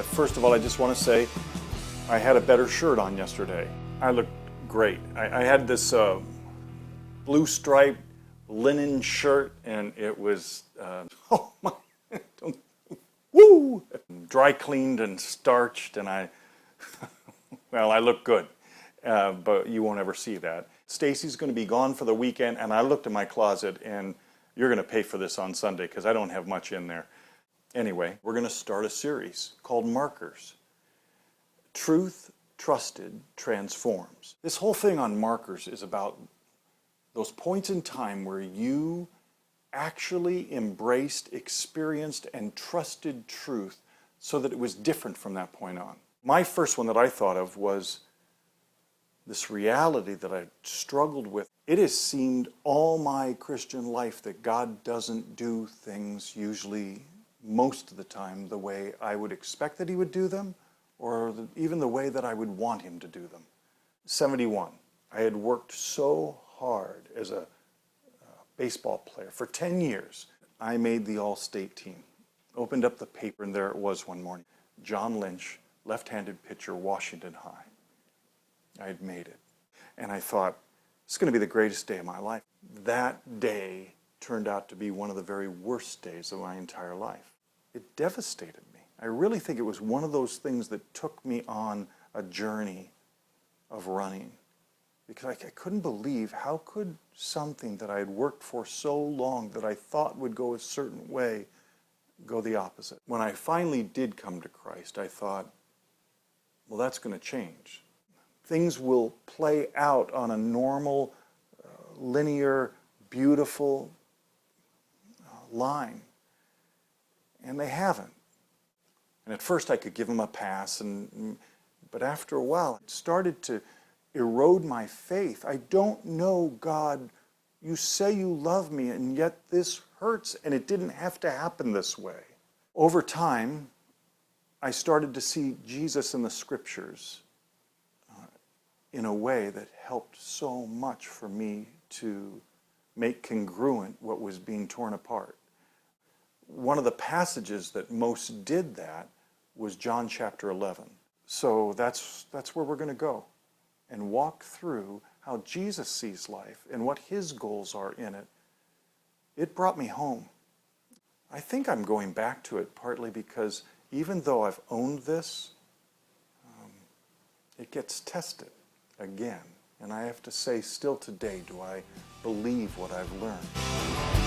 First of all, I just want to say I had a better shirt on yesterday. I looked great. I had this blue striped linen shirt, and it was, oh my, woo! Dry cleaned and starched, and well, I look good, but you won't ever see that. Stacy's going to be gone for the weekend, and I looked in my closet, and you're going to pay for this on Sunday because I don't have much in there. Anyway, we're going to start a series called Markers. Truth Trusted Transforms. This whole thing on markers is about those points in time where you actually embraced, experienced, and trusted truth so that it was different from that point on. My first one that I thought of was this reality that I struggled with. It has seemed all my Christian life that God doesn't do things usually most of the time the way I would expect that he would do them, or even the way that I would want him to do them. 71, I had worked so hard as a baseball player for 10 years. I made the all-state team. Opened up the paper, and there it was one morning. John Lynch, left-handed pitcher, Washington High. I had made it. And I thought, it's going to be the greatest day of my life. That day turned out to be one of the very worst days of my entire life. It devastated me. I really think it was one of those things that took me on a journey of running. Because I couldn't believe how could something that I had worked for so long that I thought would go a certain way go the opposite. When I finally did come to Christ, I thought, well, that's going to change. Things will play out on a normal, linear, beautiful line. And they haven't. And at first I could give them a pass, but after a while it started to erode my faith. I don't know, God, you say you love me, and yet this hurts, and it didn't have to happen this way. Over time, I started to see Jesus in the Scriptures in a way that helped so much for me to make congruent what was being torn apart. One of the passages that most did that was John chapter 11. So that's where we're going to go and walk through how Jesus sees life and what his goals are in it. It brought me home. I think I'm going back to it partly because even though I've owned this, it gets tested again. And I have to say, still today, do I believe what I've learned?